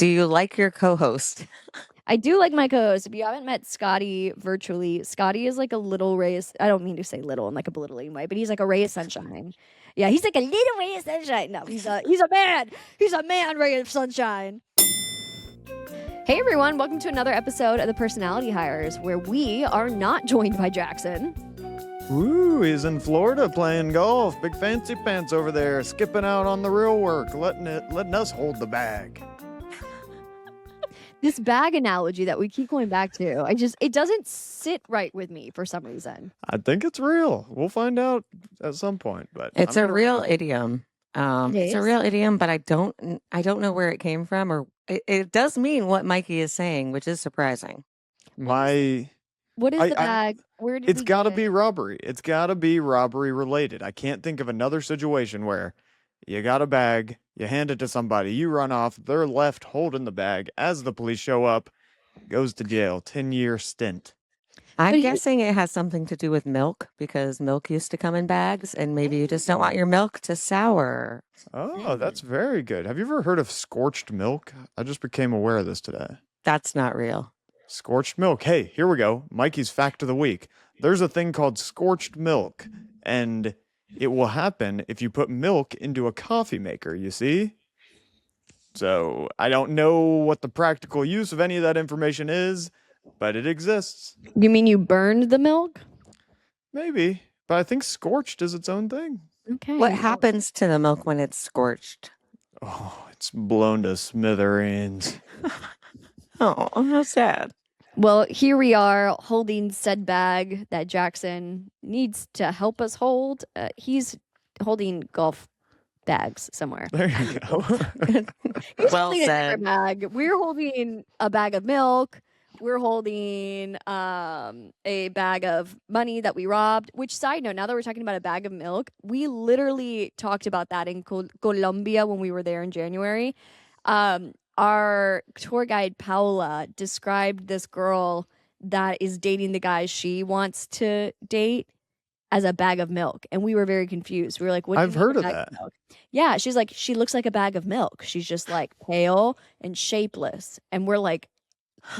Do you like your co-host? I do like my co-host. If you haven't met Scotty virtually, Scotty is like a little ray of, I don't mean to say little in like a belittling way, but he's like a ray of sunshine. Yeah, he's like a little ray of sunshine. No, he's a man. He's a man ray of sunshine. Hey everyone, welcome to another episode of the Personality Hires, where we are not joined by Jackson. Woo, he's in Florida playing golf. Big fancy pants over there, skipping out on the real work, letting us hold the bag. This bag analogy that we keep going back to, it doesn't sit right with me for some reason. I think it's real. We'll find out at some point, but It's a real idiom. It's a real idiom, but I don't know where it came from, or it does mean what Mikey is saying, which is surprising. What is the bag? Where did it's got to be robbery. It's got to be robbery related. I can't think of another situation where you got a bag, you hand it to somebody, you run off, they're left holding the bag as the police show up, goes to jail, 10-year stint. I'm guessing it has something to do with milk, because milk used to come in bags, and maybe you just don't want your milk to sour. Oh, that's very good. Have you ever heard of scorched milk? I just became aware of this today. That's not real. Scorched milk. Hey, here we go. Mikey's fact of the week. There's a thing called scorched milk, and it will happen if you put milk into a coffee maker, you see? So I don't know what the practical use of any of that information is, but it exists. You mean you burned the milk? Maybe, but I think scorched is its own thing. Okay. What happens to the milk when it's scorched? Oh, it's blown to smithereens. Oh, how sad. Well, here we are holding said bag that Jackson needs to help us hold. He's holding golf bags somewhere. There you go. Well said. Bag. We're holding a bag of milk. We're holding a bag of money that we robbed. Which, side note, now that we're talking about a bag of milk, we literally talked about that in Colombia when we were there in January. Our tour guide, Paula, described this girl that is dating the guy she wants to date as a bag of milk. And we were very confused. We were like, what do you I've mean heard a of bag that. milk? Yeah, she's like, she looks like a bag of milk. She's just like pale and shapeless. And we're like,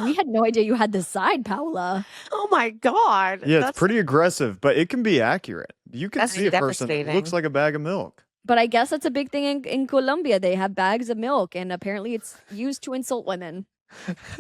we had no idea you had this side, Paula. Oh my God. Yeah, it's pretty aggressive, but it can be accurate. You can That's see a person that devastating. looks like a bag of milk. But I guess that's a big thing in Colombia. They have bags of milk, and apparently it's used to insult women.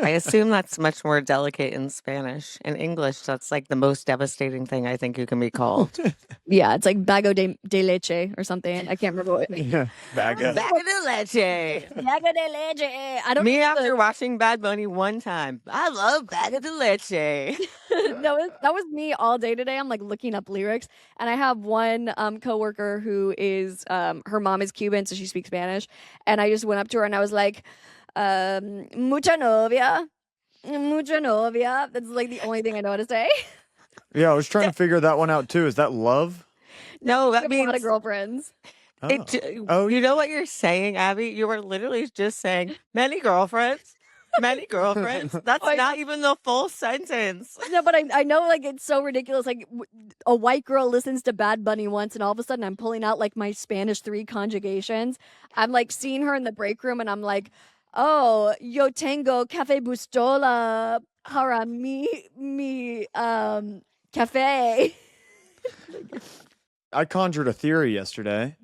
I assume that's much more delicate in Spanish. In English, that's like the most devastating thing I think you can be called. Yeah, it's like bago de leche or something. I can't remember what. Yeah, bag of. Bago de leche. Bago de leche. I don't Me know after watching Bad Bunny one time. I love Bago de leche. that was me all day today. I'm like looking up lyrics, and I have one coworker who is her mom is Cuban, so she speaks Spanish, and I just went up to her and I was like, mucha novia. That's like the only thing I know how to say. Yeah, I was trying to figure that one out too. Is that love? No, that I have means a lot of girlfriends. Oh, you know what you're saying, Abby? You were literally just saying many girlfriends. Many girlfriends. That's not even the full sentence. No, but I know, like, it's so ridiculous. Like, a white girl listens to Bad Bunny once, and all of a sudden I'm pulling out, like, my Spanish 3 conjugations. I'm, like, seeing her in the break room, and I'm like, oh, yo tengo café bustola para mi café. I conjured a theory yesterday.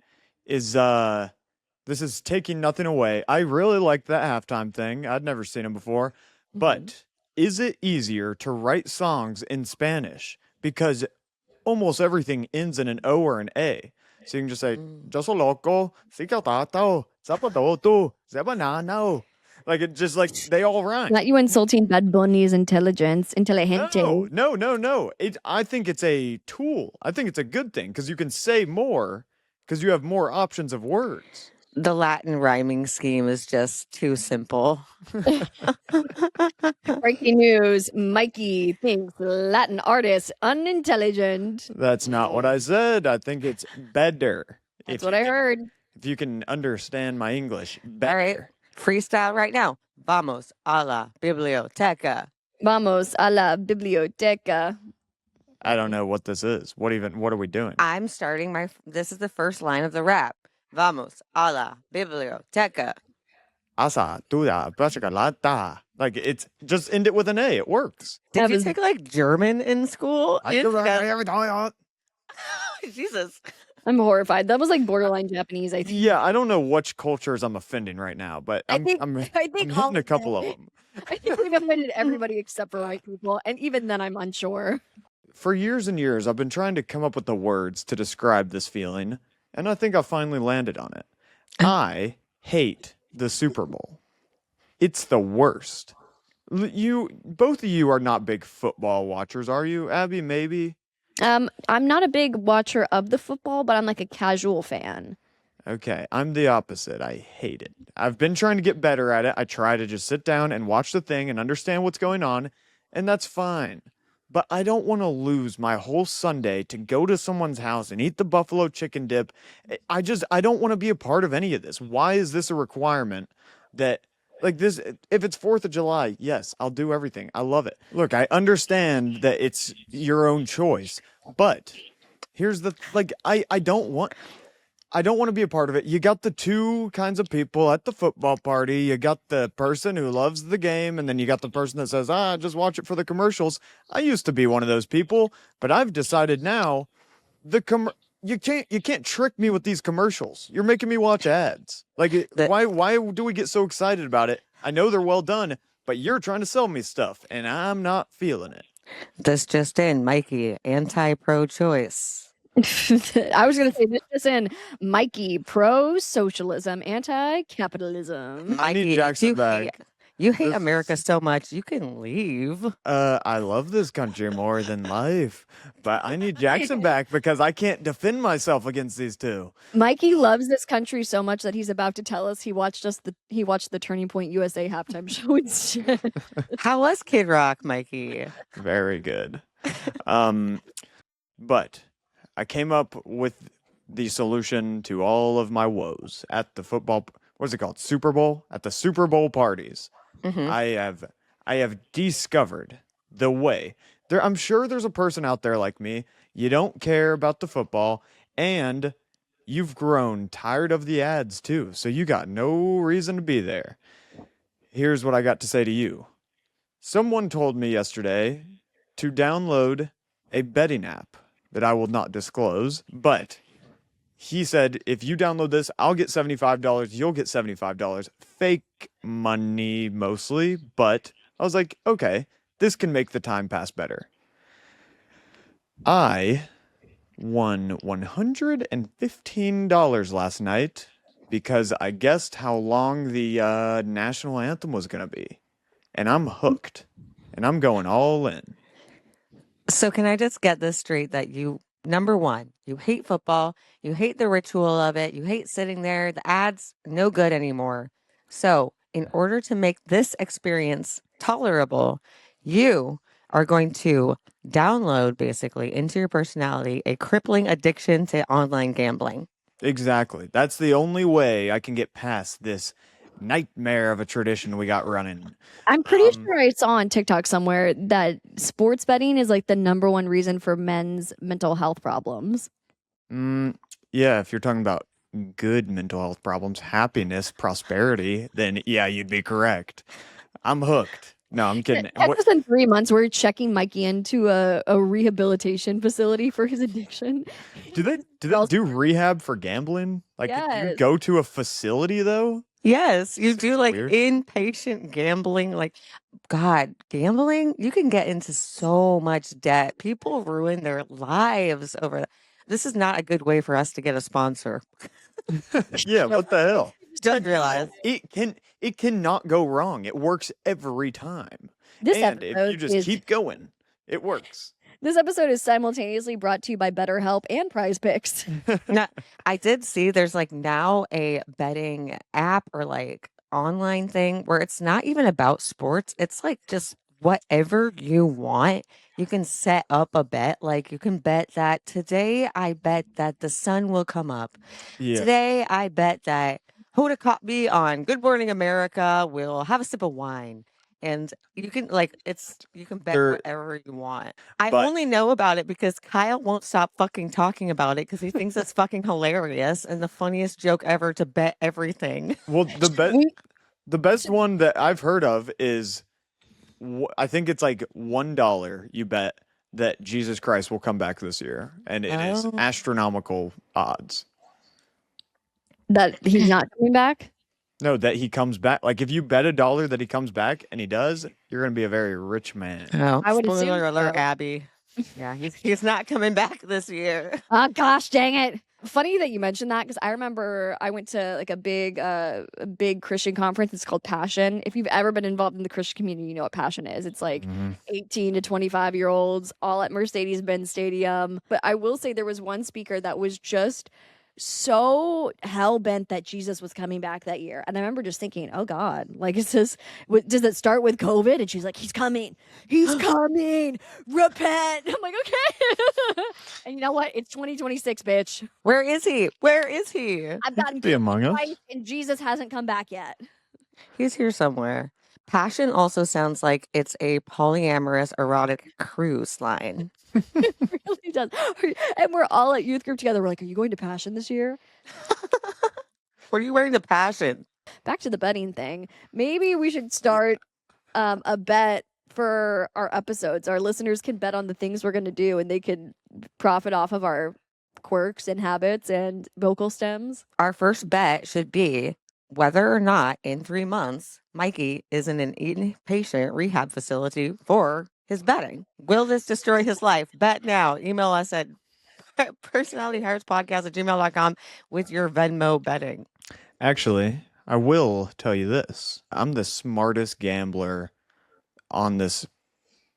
This is taking nothing away. I really liked that halftime thing. I'd never seen him before. But is it easier to write songs in Spanish? Because almost everything ends in an O or an A. So you can just say, yo soy loco, cicatato, zapato, tu, zebanano. Like, it just, like, they all rhyme. Not you insulting Bad Bunny's intelligente. No. I think it's a tool. I think it's a good thing because you can say more because you have more options of words. The Latin rhyming scheme is just too simple. Breaking news, Mikey thinks Latin artists unintelligent. That's not what I said. I think it's better. That's what I heard. If you can understand my English better. All right, freestyle right now. Vamos a la biblioteca. Vamos a la biblioteca. I don't know what this is. What are we doing? I'm starting this is the first line of the rap. Vamos a la biblioteca. Asa, tuda, lata. Like, it's just end it with an A. It works. Did you take like German in school? Jesus. I'm horrified. That was like borderline Japanese, I think. Yeah, I don't know which cultures I'm offending right now, but I'm I think hitting a couple of them. I think we've offended everybody except for white people, and even then I'm unsure. For years and years, I've been trying to come up with the words to describe this feeling, and I think I finally landed on it. I hate the Super Bowl. It's the worst. Both of you are not big football watchers, are you? Abby, maybe? I'm not a big watcher of the football, but I'm like a casual fan. Okay, I'm the opposite. I hate it. I've been trying to get better at it. I try to just sit down and watch the thing and understand what's going on, and that's fine. But I don't want to lose my whole Sunday to go to someone's house and eat the buffalo chicken dip. I don't want to be a part of any of this. Why is this a requirement that, like this, if it's 4th of July, yes, I'll do everything. I love it. Look, I understand that it's your own choice, but here's the, like, I don't want to be a part of it. You got the two kinds of people at the football party. You got the person who loves the game, and then you got the person that says, just watch it for the commercials. I used to be one of those people, but I've decided now you can't trick me with these commercials. You're making me watch ads. Like, why do we get so excited about it? I know they're well done, but you're trying to sell me stuff, and I'm not feeling it. This just in, Mikey, anti-pro-choice. I was going to say this is in Mikey, pro-socialism, anti-capitalism. I need Jackson back. You hate America so much, you can leave. I love this country more than life, but I need Jackson back because I can't defend myself against these two. Mikey loves this country so much that he's about to tell us he watched the Turning Point USA halftime show instead. How was Kid Rock, Mikey? Very good. But I came up with the solution to all of my woes at the football. What's it called? Super Bowl? At the Super Bowl parties. Mm-hmm. I have discovered the way. I'm sure there's a person out there like me. You don't care about the football, and you've grown tired of the ads too. So you got no reason to be there. Here's what I got to say to you. Someone told me yesterday to download a betting app that I will not disclose, but he said, if you download this, I'll get $75. You'll get $75. Fake money mostly, but I was like, okay, this can make the time pass better. I won $115 last night because I guessed how long the national anthem was going to be. And I'm hooked. And I'm going all in. So can I just get this straight that you, number one, you hate football, you hate the ritual of it, you hate sitting there, the ads, no good anymore. So in order to make this experience tolerable, you are going to download basically into your personality a crippling addiction to online gambling. Exactly. That's the only way I can get past this nightmare of a tradition we got running. I'm pretty sure I saw on TikTok somewhere that sports betting is like the number one reason for men's mental health problems. Yeah, if you're talking about good mental health problems, happiness, prosperity, then yeah, you'd be correct. I'm hooked. No, I'm kidding. Less than 3 months, we're checking Mikey into a rehabilitation facility for his addiction. Do they do rehab for gambling? Like, yes. Do you go to a facility though? Yes, you do like inpatient gambling. Like, God, gambling, you can get into so much debt. People ruin their lives over that. This is not a good way for us to get a sponsor. Yeah, what the hell? Just realize it cannot go wrong. It works every time. And if you just keep going, it works. This episode is simultaneously brought to you by BetterHelp and Prize Picks. Now, I did see there's like now a betting app or like online thing where it's not even about sports. It's like just whatever you want. You can set up a bet. Like you can bet that today I bet that the sun will come up. Yeah. Today I bet that Hoda Kotb on Good Morning America will have a sip of wine. And you can you can bet whatever you want. I only know about it because Kyle won't stop fucking talking about it because he thinks it's fucking hilarious and the funniest joke ever to bet everything. Well, the bet The best one that I've heard of is, I think it's like $1 you bet that Jesus Christ will come back this year, and it is Oh. astronomical odds. That he's not coming back? No, that he comes back. Like if you bet $1 that he comes back and he does, you're gonna be a very rich man. Oh, I would assume spoiler alert, so. Abby. Yeah, he's not coming back this year. Oh gosh, dang it. Funny that you mentioned that because I remember I went to like a big Christian conference. It's called Passion. If you've ever been involved in the Christian community, you know what Passion is. It's like 18 to 25-year-olds all at Mercedes-Benz Stadium. But I will say there was one speaker that was just so hell-bent that Jesus was coming back that year. And I remember just thinking, oh God, like does it start with COVID? And she's like, he's coming, repent. I'm like, okay. And you know what? It's 2026, bitch. Where is he? Where is he? I've gotten Be among us. twice and Jesus hasn't come back yet. He's here somewhere. Passion also sounds like it's a polyamorous erotic cruise line. It really does. And we're all at youth group together. We're like, are you going to Passion this year? What are you wearing to Passion? Back to the betting thing. Maybe we should start a bet for our episodes. Our listeners can bet on the things we're going to do and they can profit off of our quirks and habits and vocal stems. Our first bet should be whether or not in 3 months Mikey is in an inpatient rehab facility for his betting. Will this destroy his life? Bet now. Email us at personalityhirespodcast@gmail.com with your Venmo betting. Actually, I will tell you this. I'm the smartest gambler on this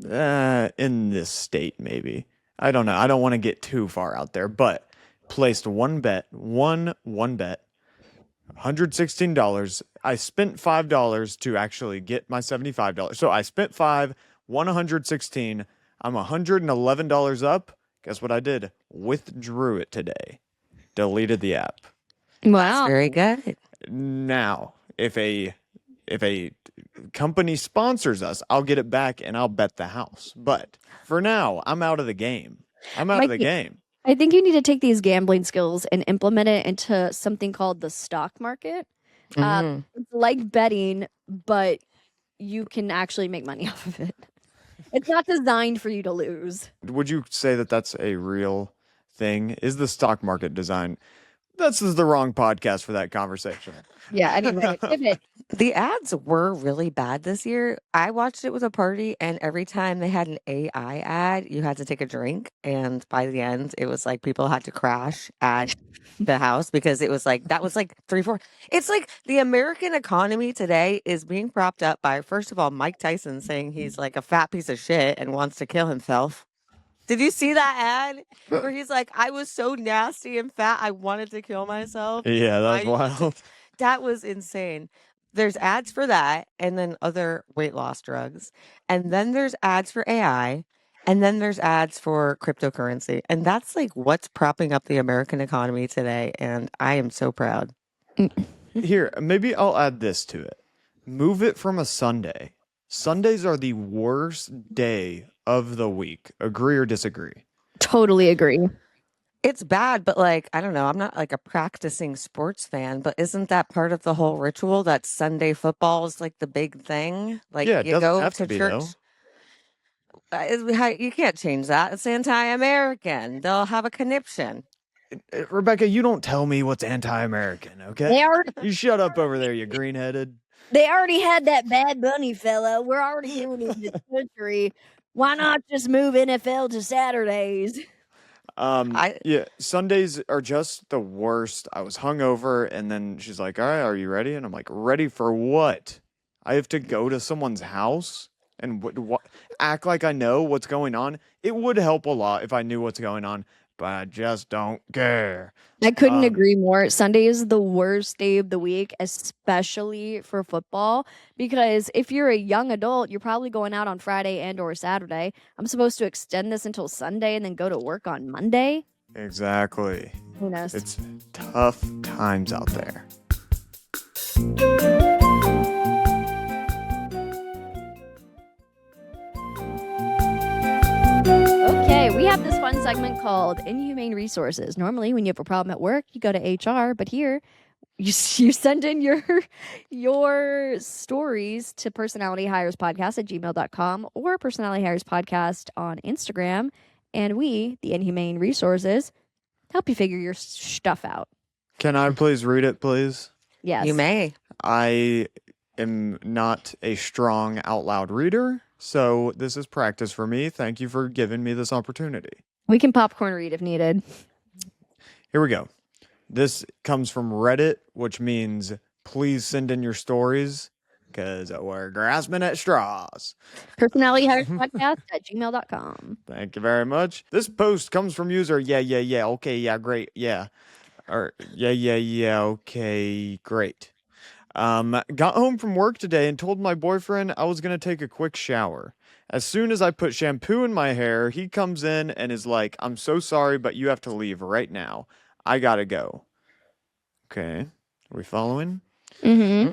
in this state, maybe. I don't know. I don't want to get too far out there, but placed one bet, one bet, $116. I spent $5 to actually get my $75. So I spent $5, won $116. I'm $111 up. Guess what I did? Withdrew it today. Deleted the app. Wow. Very good. Now, if a company sponsors us, I'll get it back and I'll bet the house. But for now, I'm out of the game. I'm out of the Mikey, game. I think you need to take these gambling skills and implement it into something called the stock market. It's like betting, but you can actually make money off of it. It's not designed for you to lose. Would you say that that's a real thing? Is the stock market designed? This is the wrong podcast for that conversation. Yeah, anyway, pivot. The ads were really bad this year. I watched it with a party, and every time they had an AI ad, you had to take a drink. And by the end, it was like people had to crash at the house because it was like, that was like 3-4. It's like the American economy today is being propped up by, first of all, Mike Tyson saying he's like a fat piece of shit and wants to kill himself. Did you see that ad where he's like, I was so nasty and fat, I wanted to kill myself? Yeah, that was wild. That was insane. There's ads for that, and then other weight loss drugs. And then there's ads for AI, and then there's ads for cryptocurrency. And that's like what's propping up the American economy today. And I am so proud. Here, maybe I'll add this to it. Move it from a Sunday. Sundays are the worst day of the week. Agree or disagree? Totally agree. It's bad, but like, I don't know. I'm not like a practicing sports fan, but isn't that part of the whole ritual that Sunday football is like the big thing? Like Yeah, it you doesn't go have to to be, church. You can't change that. It's anti-American. They'll have a conniption. Rebecca, you don't tell me what's anti-American, okay? You shut up over there, you green-headed. They already had that Bad Bunny fella. We're already doing it in this country. Why not just move NFL to Saturdays? Yeah, Sundays are just the worst. I was hungover, and then she's like, all right, are you ready? And I'm like, ready for what? I have to go to someone's house and act like I know what's going on. It would help a lot if I knew what's going on, but I just don't care. I couldn't agree more. Sunday is the worst day of the week, especially for football, because if you're a young adult, you're probably going out on Friday and or Saturday. I'm supposed to extend this until Sunday and then go to work on Monday. Exactly. Who knows? It's tough times out there. Okay, we have this fun segment called Inhumane Resources. Normally, when you have a problem at work, you go to HR, but here you send in your stories to personalityhirespodcast@gmail.com or personalityhirespodcast on Instagram, and we, the Inhumane Resources, help you figure your stuff out. Can I please read it, please? Yes. You may. I am not a strong out loud reader, so this is practice for me. Thank you for giving me this opportunity. We can popcorn read if needed. Here we go. This comes from Reddit, which means please send in your stories because we're grasping at straws. Personalityhirespodcast@gmail.com. Thank you very much. This post comes from user okay, yeah, great, yeah. Or yeah, okay, great. Got home from work today and told my boyfriend I was gonna take a quick shower. As soon as I put shampoo in my hair, he comes in and is like, "I'm so sorry, but you have to leave right now. I gotta go." Okay, are we following? Mm-hmm.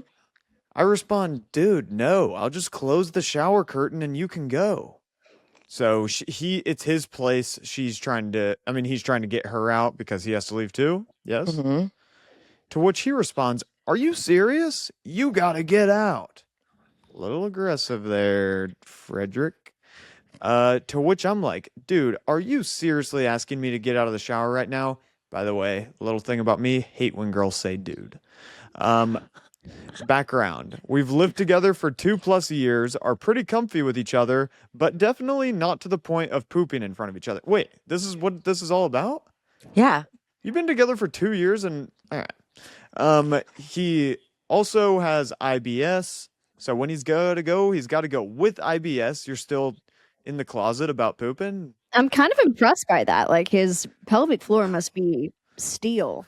I respond, "Dude, no, I'll just close the shower curtain and you can go." So it's his place. He's trying to get her out because he has to leave too. Yes. Mhm. To which he responds, "Are you serious? You gotta get out." A little aggressive there, Frederick. To which I'm like, "Dude, are you seriously asking me to get out of the shower right now?" By the way, a little thing about me, hate when girls say dude. Background. We've lived together for 2+ years, are pretty comfy with each other, but definitely not to the point of pooping in front of each other. Wait, this is what this is all about? Yeah. You've been together for 2 years and all right. He also has IBS, so when he's got to go with IBS. You're still in the closet about pooping? I'm kind of impressed by that. Like, his pelvic floor must be steel.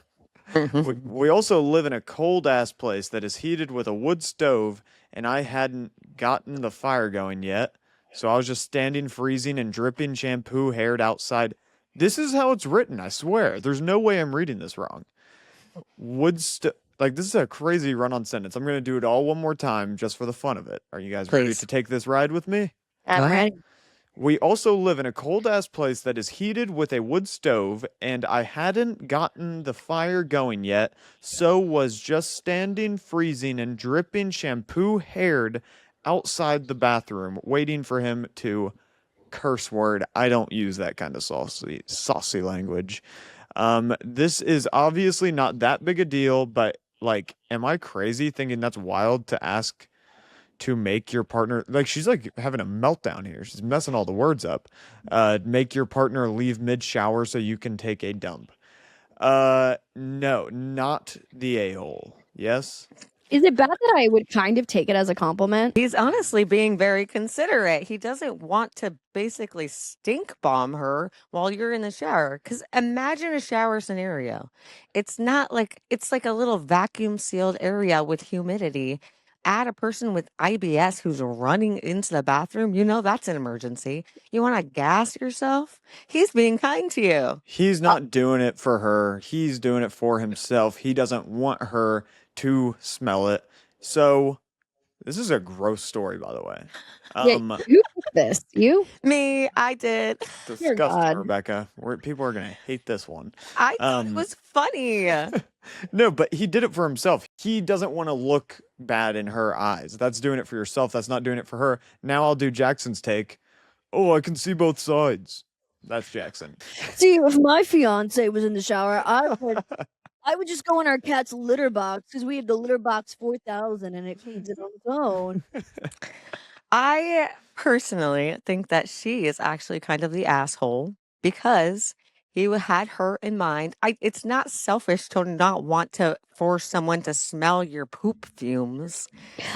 We also live in a cold ass place that is heated with a wood stove, and I hadn't gotten the fire going yet, so I was just standing freezing and dripping shampoo haired outside. This is how it's written, I swear. There's no way I'm reading this wrong. Like, this is a crazy run-on sentence. I'm gonna do it all one more time just for the fun of it. Are you guys ready Please. to take this ride with me? Go ahead. We also live in a cold-ass place that is heated with a wood stove, and I hadn't gotten the fire going yet, so was just standing freezing and dripping shampoo-haired outside the bathroom, waiting for him to curse word. I don't use that kind of saucy language. This is obviously not that big a deal, but, like, am I crazy thinking that's wild to ask to make your partner, like, she's like having a meltdown here. She's messing all the words up. Make your partner leave mid-shower so you can take a dump. No, not the a-hole. Yes? Is it bad that I would kind of take it as a compliment? He's honestly being very considerate. He doesn't want to basically stink bomb her while you're in the shower. Because imagine a shower scenario. It's like a little vacuum sealed area with humidity. Add a person with IBS who's running into the bathroom. You know that's an emergency. You want to gas yourself? He's being kind to you. He's not doing it for her. He's doing it for himself. He doesn't want her to smell it. So, this is a gross story, by the way. Who picked this? You? Me, I did. Disgusting, God. Rebecca. People are gonna hate this one. I thought it was funny. No, but he did it for himself. He doesn't want to look bad in her eyes. That's doing it for yourself. That's not doing it for her. Now I'll do Jackson's take. Oh, I can see both sides. That's Jackson. See, if my fiance was in the shower, I would just go in our cat's litter box because we have the litter box 4000 and it cleans it on its own. I personally think that she is actually kind of the asshole because he had her in mind. It's not selfish to not want to force someone to smell your poop fumes.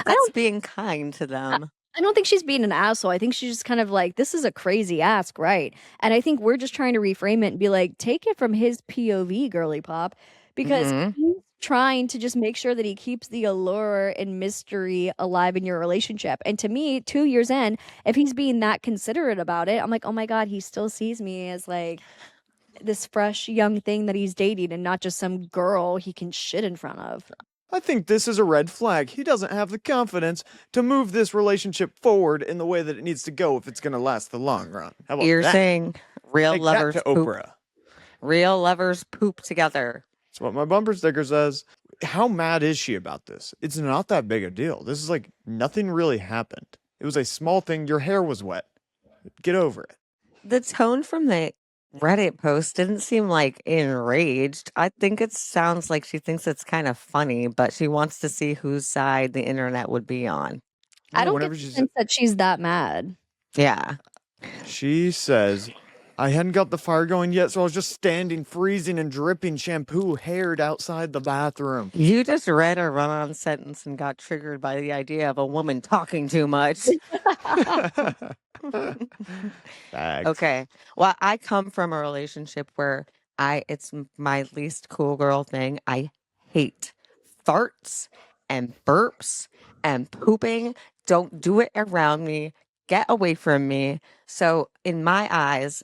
That's being kind to them. I don't think she's being an asshole. I think she's just kind of like, this is a crazy ask, right? And I think we're just trying to reframe it and be like, take it from his POV, girly pop, because he's trying to just make sure that he keeps the allure and mystery alive in your relationship. And to me, 2 years in, if he's being that considerate about it, I'm like, oh my God, he still sees me as like this fresh young thing that he's dating and not just some girl he can shit in front of. I think this is a red flag. He doesn't have the confidence to move this relationship forward in the way that it needs to go if it's going to last the long run. How about You're that? saying real Take lovers that to poop. Oprah. Real lovers poop together. That's what my bumper sticker says. how mad is she about this? It's not that big a deal. This is like nothing really happened. It was a small thing. Your hair was wet. Get over it. The tone from the Reddit post didn't seem like enraged. I think it sounds like she thinks it's kind of funny, but she wants to see whose side the internet would be on. I don't get Whenever the she sense that she's that mad. Yeah. She says, I hadn't got the fire going yet, so I was just standing, freezing and dripping shampoo haired outside the bathroom. You just read a run on sentence and got triggered by the idea of a woman talking too much. Fact. Okay. Well, I come from a relationship where it's my least cool girl thing. I hate farts and burps and pooping. Don't do it around me. Get away from me. So, in my eyes,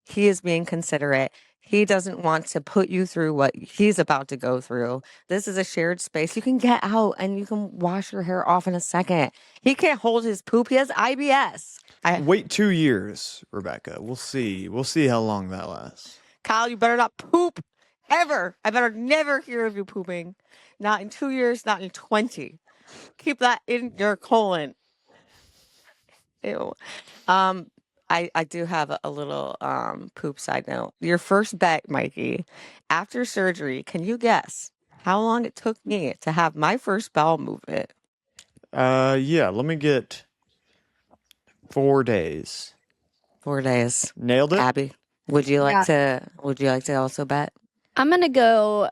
he is being considerate. He doesn't want to put you through what he's about to go through. This is a shared space. You can get out and you can wash your hair off in a second. He can't hold his poop. He has IBS. Wait 2 years, Rebecca. We'll see. We'll see how long that lasts. Kyle, you better not poop ever. I better never hear of you pooping. Not in 2 years, not in 20. Keep that in your colon. Ew. I do have a little poop side note. Your first bet, Mikey, after surgery, can you guess how long it took me to have my first bowel movement? Yeah, let me get 4 days. 4 days. Nailed it? Abby, would you like to also bet? I'm gonna go.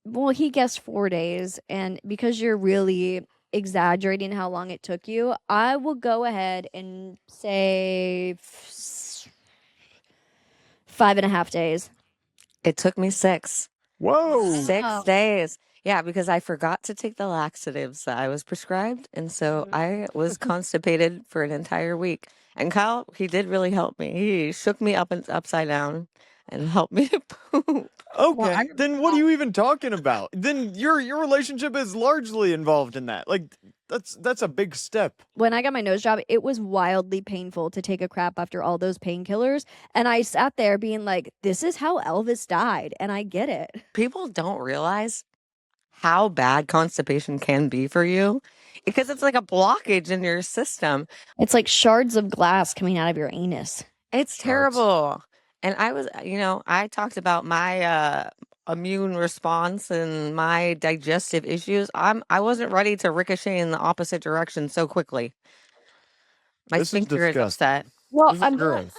Well, he guessed 4 days, and because you're really exaggerating how long it took you, I will go ahead and say 5.5 days. It took me 6. Whoa. 6 days. Yeah, because I forgot to take the laxatives that I was prescribed. And so I was constipated for an entire week. And Kyle, he did really help me. He shook me up and upside down and helped me to poop. Okay, then what are you even talking about? Then your relationship is largely involved in that. Like that's a big step. When I got my nose job, it was wildly painful to take a crap after all those painkillers. And I sat there being like, this is how Elvis died. And I get it. People don't realize how bad constipation can be for you because it's like a blockage in your system. It's like shards of glass coming out of your anus. It's terrible. And I talked about my immune response and my digestive issues. I wasn't ready to ricochet in the opposite direction so quickly. My This is sphincter is disgusting. upset. Well, This is gross.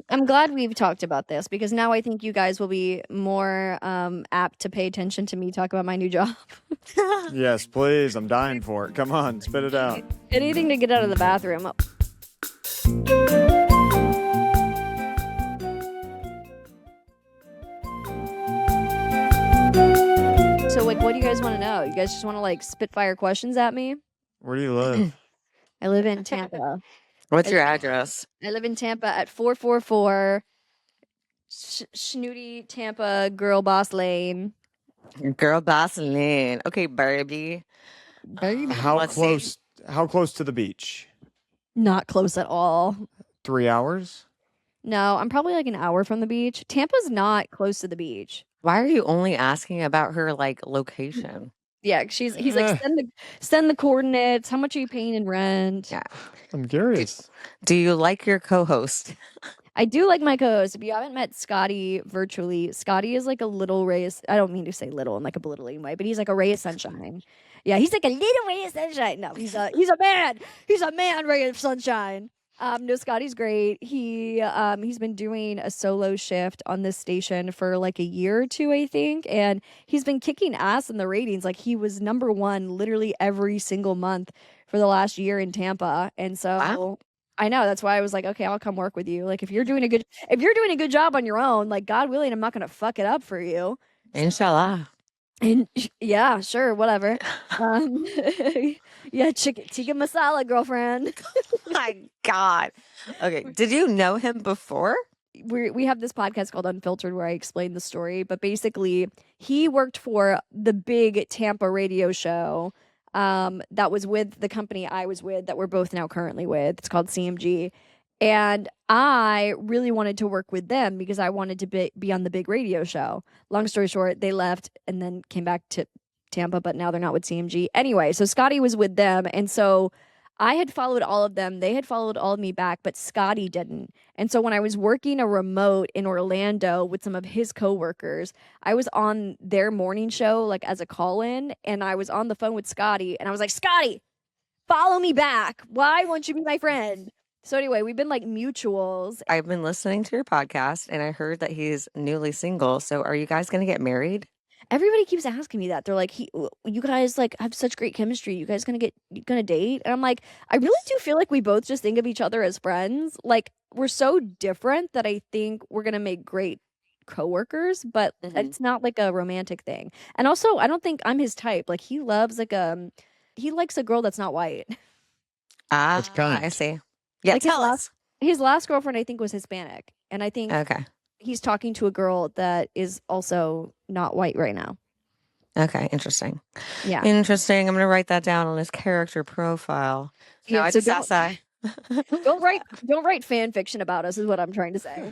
I'm glad we've talked about this because now I think you guys will be more apt to pay attention to me talk about my new job. Yes, please. I'm dying for it. Come on, spit it out. Anything to get out of the bathroom. So, like, what do you guys want to know? You guys just want to, like, spitfire questions at me? Where do you live? I live in Tampa. What's your address? I live in Tampa at 444 Snooty Tampa Girl Boss Lane. Girl boss Lane. Okay, Barbie. How Let's see. close? How close to the beach? Not close at all. 3 hours? No, I'm probably like an hour from the beach. Tampa's not close to the beach. Why are you only asking about her like location? Yeah, he's like send the coordinates. How much are you paying in rent? Yeah. I'm curious. Do you like your co-host? I do like my co-host. If you haven't met Scotty virtually, Scotty is like a little ray of, I don't mean to say little in like a belittling way, but he's like a ray of sunshine. Yeah, he's like a little ray of sunshine. No, he's a man. He's a man ray of sunshine. No, Scotty's great. He's been doing a solo shift on this station for like a year or two, I think, and he's been kicking ass in the ratings. Like he was number one literally every single month for the last year in Tampa, and so Wow. I know that's why I was like, okay, I'll come work with you. Like if you're doing a good job on your own, like God willing, I'm not gonna fuck it up for you. Inshallah. And yeah, sure, whatever. Yeah, tikka masala, girlfriend. My God. Okay. Did you know him before? We have this podcast called Unfiltered where I explain the story, but basically he worked for the big Tampa radio show that was with the company I was with that we're both now currently with. It's called CMG. And I really wanted to work with them because I wanted to be on the big radio show. Long story short, they left and then came back to Tampa, but now they're not with CMG. Anyway, so Scotty was with them. And so I had followed all of them. They had followed all of me back, but Scotty didn't. And so when I was working a remote in Orlando with some of his coworkers, I was on their morning show, like as a call in, and I was on the phone with Scotty, and I was like, Scotty, follow me back. Why won't you be my friend? So anyway, we've been like mutuals. I've been listening to your podcast and I heard that he's newly single. So are you guys going to get married? Everybody keeps asking me that. They're like, you guys like have such great chemistry. You guys gonna date? And I'm like, I really do feel like we both just think of each other as friends. Like we're so different that I think we're gonna make great coworkers, but it's not like a romantic thing. And also, I don't think I'm his type. Like he loves he likes a girl that's not white. That's kind. I see. Yeah, Like tell us. His last girlfriend, I think, was Hispanic, and I think Okay. he's talking to a girl that is also not white right now. Okay, interesting. Yeah. Interesting. I'm going to write that down on his character profile. No, Yeah, I so just asked that. don't write fan fiction about us is what I'm trying to say.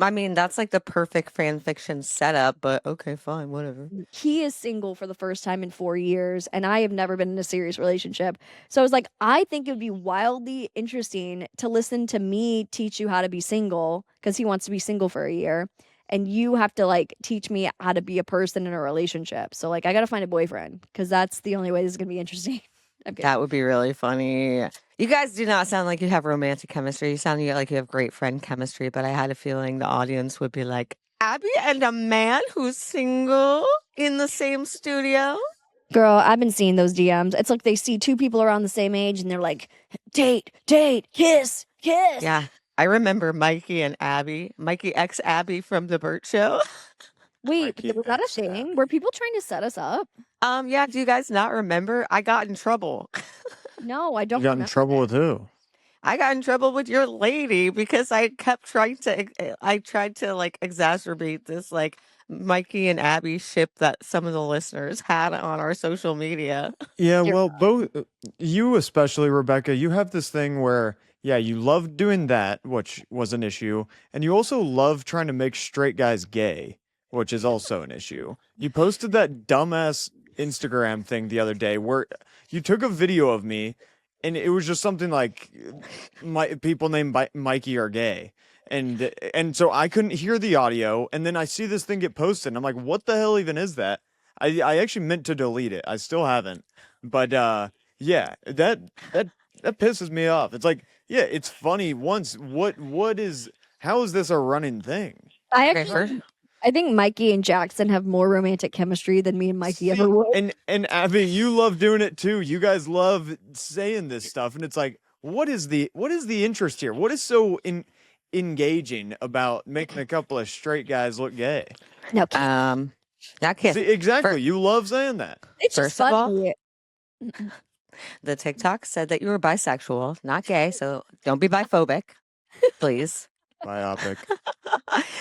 I mean, that's like the perfect fan fiction setup, but okay, fine, whatever. He is single for the first time in 4 years, and I have never been in a serious relationship. So I was like, I think it would be wildly interesting to listen to me teach you how to be single, because he wants to be single for a year. And you have to like teach me how to be a person in a relationship. So like I gotta find a boyfriend, because that's the only way this is gonna be interesting. Okay. That would be really funny. You guys do not sound like you have romantic chemistry. You sound like you have great friend chemistry, but I had a feeling the audience would be like, Abby and a man who's single in the same studio? Girl, I've been seeing those DMs. It's like they see two people around the same age and they're like, date, kiss. Yeah. I remember Mikey and Abby. Mikey X Abby from the Burt Show. Wait, Mikey was that a X thing? Abby. Were people trying to set us up? Yeah, do you guys not remember? I got in trouble. No, I don't You got in remember trouble with who? I got in trouble with your lady because I kept trying to, I tried to like exacerbate this like Mikey and Abby ship that some of the listeners had on our social media. Yeah, Dear well, God. both you especially, Rebecca, you have this thing where, yeah, you love doing that, which was an issue, and you also love trying to make straight guys gay, which is also an issue. You posted that dumbass Instagram thing the other day where you took a video of me, and it was just something like, people named Mikey are gay. And so I couldn't hear the audio, and then I see this thing get posted, and I'm like, what the hell even is that? I actually meant to delete it. I still haven't. But yeah, that pisses me off. It's like, yeah, it's funny once. How is this a running thing? I Okay, actually, first, I think Mikey and Jackson have more romantic chemistry than me and Mikey ever would. And Abby, you love doing it too. You guys love saying this stuff, and it's like, what is the interest here? What is so engaging about making a couple of straight guys look gay? No, not kiss. See, exactly. You love saying that. it's just First of all, funny. the TikTok said that you were bisexual, not gay, so don't be biphobic, please. Biopic.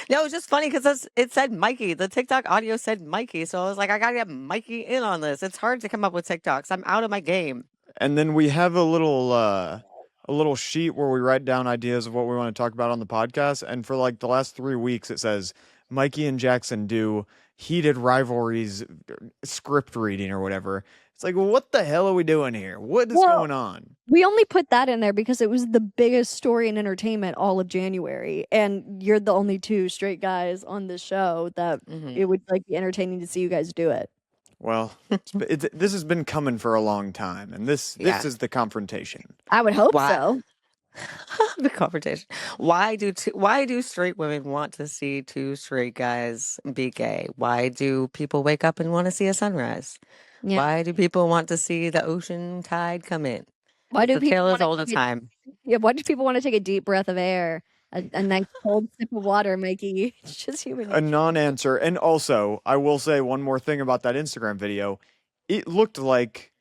No, it was just funny because it said Mikey. The TikTok audio said Mikey, so I was like, I gotta get Mikey in on this. It's hard to come up with TikToks. I'm out of my game. And then we have a little sheet where we write down ideas of what we want to talk about on the podcast. And for like the last 3 weeks, it says Mikey and Jackson do heated rivalries, script reading or whatever. It's like, well, what the hell are we doing here? What is going on? We only put that in there because it was the biggest story in entertainment all of January, and you're the only two straight guys on this show that it would like be entertaining to see you guys do it. Well, this has been coming for a long time, and this is the confrontation. I would hope Why- so. The confrontation. Why do straight women want to see two straight guys be gay? Why do people wake up and want to see a sunrise? Yeah. Why do people want to see the ocean tide come in? Why do The people tale is wanna all the take a- time. Yeah, why do people want to take a deep breath of air? A nice cold sip of water, Mikey. It's just human. A non-answer. And also, I will say one more thing about that Instagram video. It looked like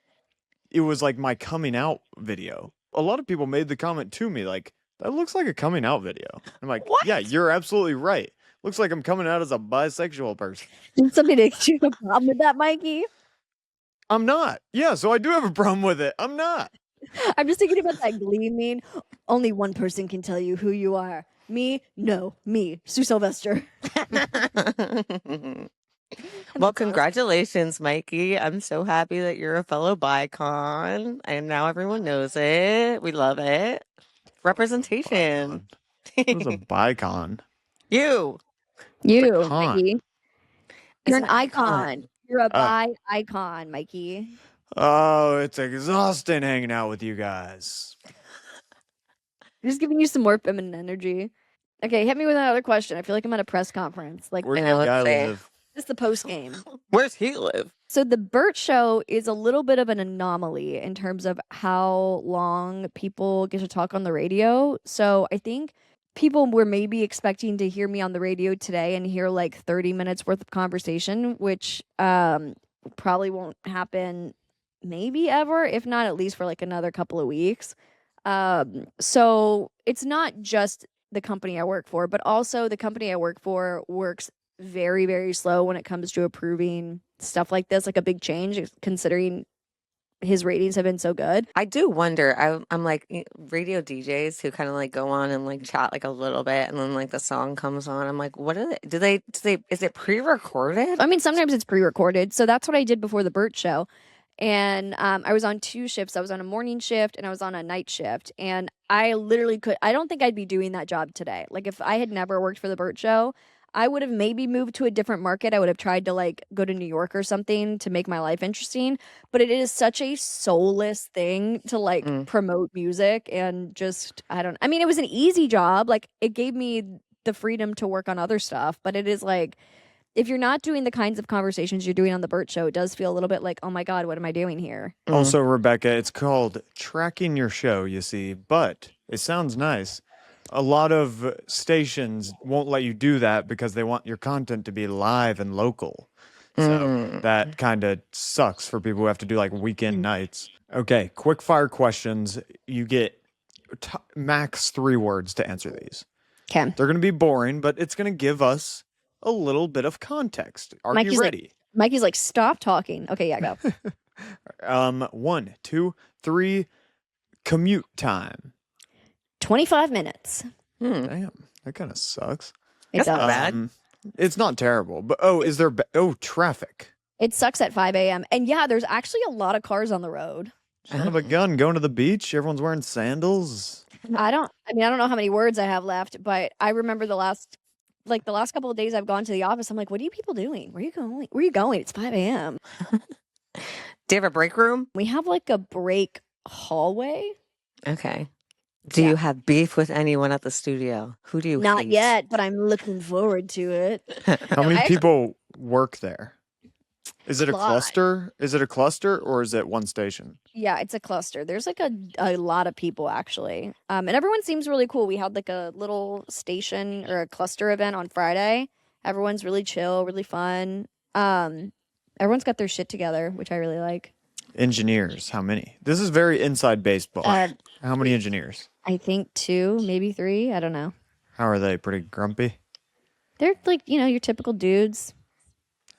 it was like my coming out video. A lot of people made the comment to me like, that looks like a coming out video. I'm like, What? yeah, you're absolutely right. Looks like I'm coming out as a bisexual person. Did somebody have a problem with that, Mikey? I'm not. Yeah, so I do have a problem with it. I'm not. I'm just thinking about that Glee meme. Only one person can tell you who you are. Me? No, me. Sue Sylvester. Well, That's awesome. congratulations, Mikey. I'm so happy that you're a fellow Bicon, and now everyone knows it. We love it. Representation. Bicon. Who's a bicon? You. What's a You, con? Mikey. It's You're an an icon. icon. You're a Uh, bi icon, Mikey. oh, it's exhausting hanging out with you guys. Just giving you some more feminine energy. Okay, hit me with another question. I feel like I'm at a press conference. Like, Where's I the know, let's guy see. live? this is the post game. Where's he live? So the Burt Show is a little bit of an anomaly in terms of how long people get to talk on the radio. So I think people were maybe expecting to hear me on the radio today and hear like 30 minutes worth of conversation, which probably won't happen maybe ever, if not at least for like another couple of weeks. So it's not just the company I work for, but also the company I work for works very, very slow when it comes to approving stuff like this, like a big change, considering his ratings have been so good. I do wonder. I'm like radio DJs who kind of like go on and like chat like a little bit, and then like the song comes on. I'm like, what are they? Is it pre-recorded? I mean, sometimes it's pre-recorded. So that's what I did before the Burt Show. And I was on 2 shifts. I was on a morning shift and I was on a night shift. And I literally I don't think I'd be doing that job today. Like if I had never worked for the Burt Show, I would have maybe moved to a different market. I would have tried to like go to New York or something to make my life interesting. But it is such a soulless thing to like promote music and just, I mean, it was an easy job. Like it gave me the freedom to work on other stuff, but it is like, if you're not doing the kinds of conversations you're doing on the Burt Show, it does feel a little bit like, oh my God, what am I doing here? Also, Rebecca, it's called tracking your show, you see, but it sounds nice. A lot of stations won't let you do that because they want your content to be live and local. So that kind of sucks for people who have to do like weekend nights. Okay, quick fire questions. You get max 3 words to answer these. Okay. They're going to be boring, but it's going to give us a little bit of context. Are you ready? Mikey's like, stop talking. Okay, yeah, go. 1, 2, 3. Commute time. 25 minutes. Damn, that kind of sucks. It's not bad. It's not terrible, but is there? Traffic. It sucks at 5 a.m. And yeah, there's actually a lot of cars on the road. Son of a gun, going to the beach. Everyone's wearing sandals. I don't know how many words I have left, but I remember the last couple of days I've gone to the office. I'm like, what are you people doing? Where are you going? Where are you going? It's 5 a.m. Do you have a break room? We have like a break hallway. Okay. Do you have beef with anyone at the studio? Who do you Not hate? yet, but I'm looking forward to it. How many people work there? Is it a lot. cluster? Is it a cluster or is it one station? Yeah, it's a cluster. There's like a lot of people actually. And everyone seems really cool. We had like a little station or a cluster event on Friday. Everyone's really chill, really fun. Everyone's got their shit together, which I really like. Engineers, how many? This is very inside baseball. How many engineers? I think 2, maybe 3. I don't know. How are they? Pretty grumpy? They're like, your typical dudes.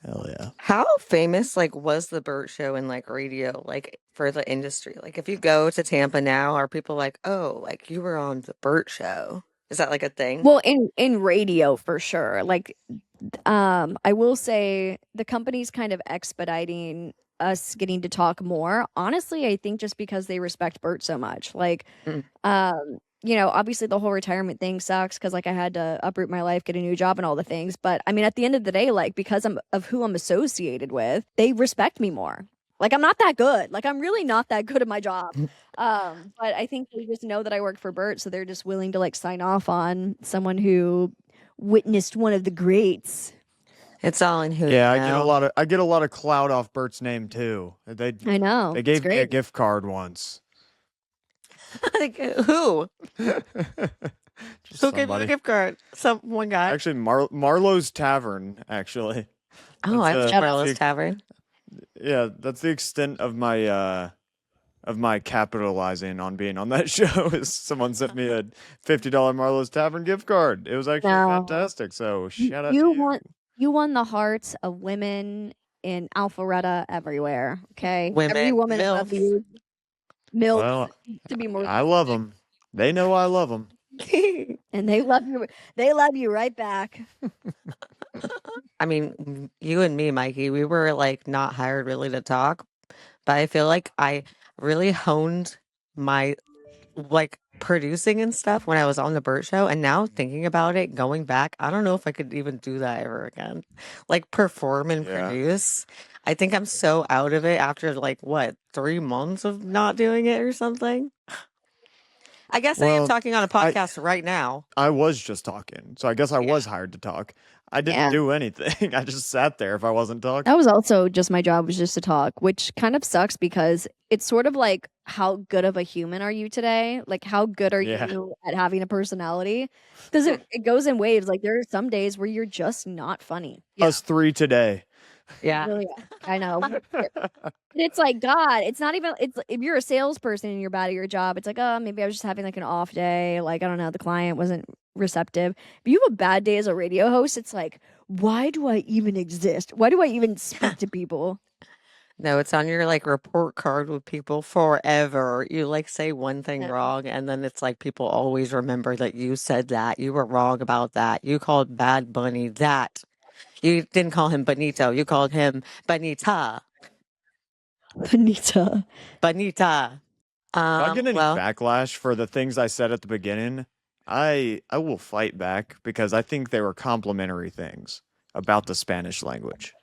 Hell yeah. How famous like was the Burt Show in like radio, like for the industry? Like if you go to Tampa now, are people like, oh, like you were on the Burt Show? Is that like a thing? Well, in radio for sure. Like I will say the company's kind of expediting us getting to talk more. Honestly, I think just because they respect Burt so much. Like obviously the whole retirement thing sucks because like I had to uproot my life, get a new job and all the things. But I mean, at the end of the day, like because of who I'm associated with, they respect me more. Like I'm not that good. Like I'm really not that good at my job. But I think they just know that I work for Burt, so they're just willing to like sign off on someone who witnessed one of the greats. It's all in who. Yeah, you know. I get a lot of clout off Bert's name too. I know. They gave me a gift card once. Like, who? Just Who gave you a gift card? One guy. Actually, Marlowe's Tavern. Actually. Oh, I have Marlowe's Tavern. Yeah, that's the extent of my capitalizing on being on that show. Is someone sent me a $50 Marlowe's Tavern gift card? It was actually fantastic. So shout out to you. You won the hearts of women in Alpharetta everywhere. Okay, Women, every woman milfs. loves you. Milk, Well, to be more. I love them. They know I love them. And they love you. They love you right back. I mean, you and me, Mikey, we were like not hired really to talk, but I feel like I really honed my like producing and stuff when I was on the Burt Show. And now thinking about it, going back, I don't know if I could even do that ever again. Like perform and Yeah. produce. I think I'm so out of it after like what, 3 months of not doing it or something. I guess I am Well, talking on a I podcast right now. I was just talking, so I guess I Yeah. was hired to talk. I didn't Yeah. do anything. I just sat there if I wasn't talking. That was also just my job was just to talk, which kind of sucks because it's sort of like how good of a human are you today? Like how good are Yeah. you at having a personality? Because it goes in waves. Like there are some days where you're just not funny. Yeah. Us three today. Yeah. Really, I know. It's like God. It's not even. It's if you're a salesperson and you're bad at your job. It's like, oh, maybe I was just having like an off day. Like I don't know, the client wasn't receptive. If you have a bad day as a radio host, it's like, why do I even exist? Why do I even speak to people? No, it's on your like report card with people forever. You like say one thing Yeah. wrong, and then it's like people always remember that you said that. You were wrong about that. You called Bad Bunny that. You didn't call him Benito. You called him Benita. Anita. Benita. If I get any Well, backlash for the things I said at the beginning, I will fight back because I think they were complimentary things about the Spanish language.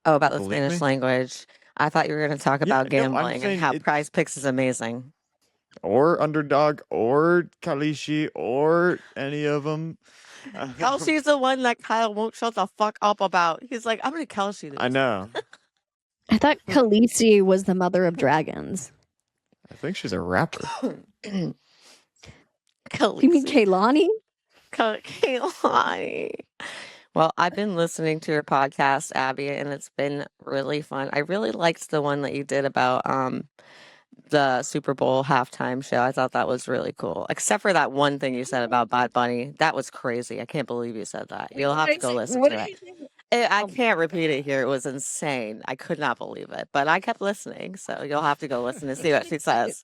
oh, about the Believe Spanish me? language. I thought you were going to talk Yeah, about no, I'm gambling and saying how it, Prize Picks is amazing. or Underdog, or Kalishi, or any of them. Kelsey's the one that Kyle won't shut the fuck up about. He's like, I'm going to Kelsey this. I know. I thought Khaleesi was the mother of dragons. I think she's a rapper. You mean Khaleesi. Kaylani? Kaylani. Well, I've been listening to your podcast, Abby, and it's been really fun. I really liked the one that you did about the Super Bowl halftime show. I thought that was really cool. Except for that one thing you said about Bad Bunny. That was crazy. I can't believe you said that. You'll have to go listen to it. I can't repeat it here. It was insane. I could not believe it. But I kept listening, so you'll have to go listen to see what she says.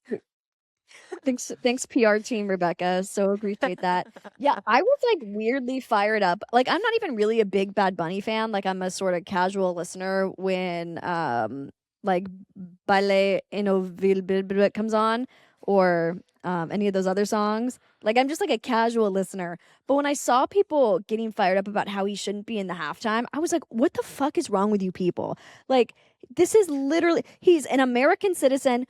Thanks, PR team Rebecca. So appreciate that. Yeah, I was like weirdly fired up. Like I'm not even really a big Bad Bunny fan. Like I'm a sort of casual listener when like Baile Innoville comes on or any of those other songs. Like I'm just like a casual listener. But when I saw people getting fired up about how he shouldn't be in the halftime, I was like, what the fuck is wrong with you people? Like this is literally he's an American citizen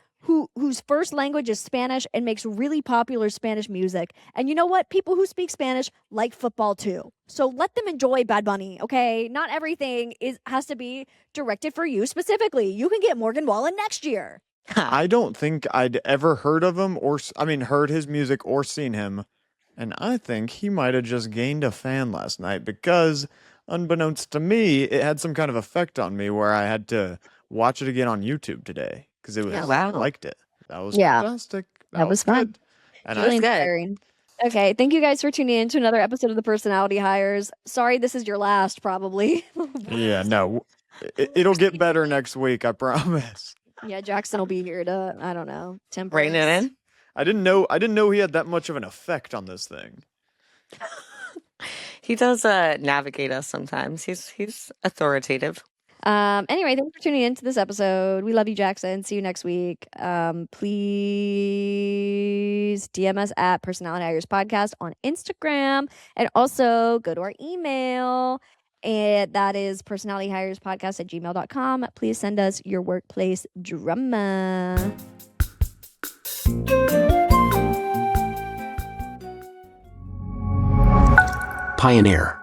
whose first language is Spanish and makes really popular Spanish music. And you know what? People who speak Spanish like football too. So let them enjoy Bad Bunny, okay? Not everything has to be directed for you specifically. You can get Morgan Wallen next year. I don't think I'd ever heard of him heard his music or seen him. And I think he might have just gained a fan last night because, unbeknownst to me, it had some kind of effect on me where I had to watch it again on YouTube today because it was, wow. I liked it. That was Yeah. fantastic. That was fun. good. And Really That's good. inspiring. Okay, thank you guys for tuning in to another episode of the Personality Hires. Sorry, this is your last, probably. yeah, no, it'll get better next week. I promise. Yeah, Jackson will be here to, I don't know, temper. Rein it in. I didn't know he had that much of an effect on this thing. He does navigate us sometimes. He's authoritative. Anyway, thanks for tuning in to this episode. We love you, Jackson. See you next week. Please DM us at Personality Hires Podcast on Instagram and also go to our email. And that is personalityhirespodcast@gmail.com. Please send us your workplace drama. Pioneer.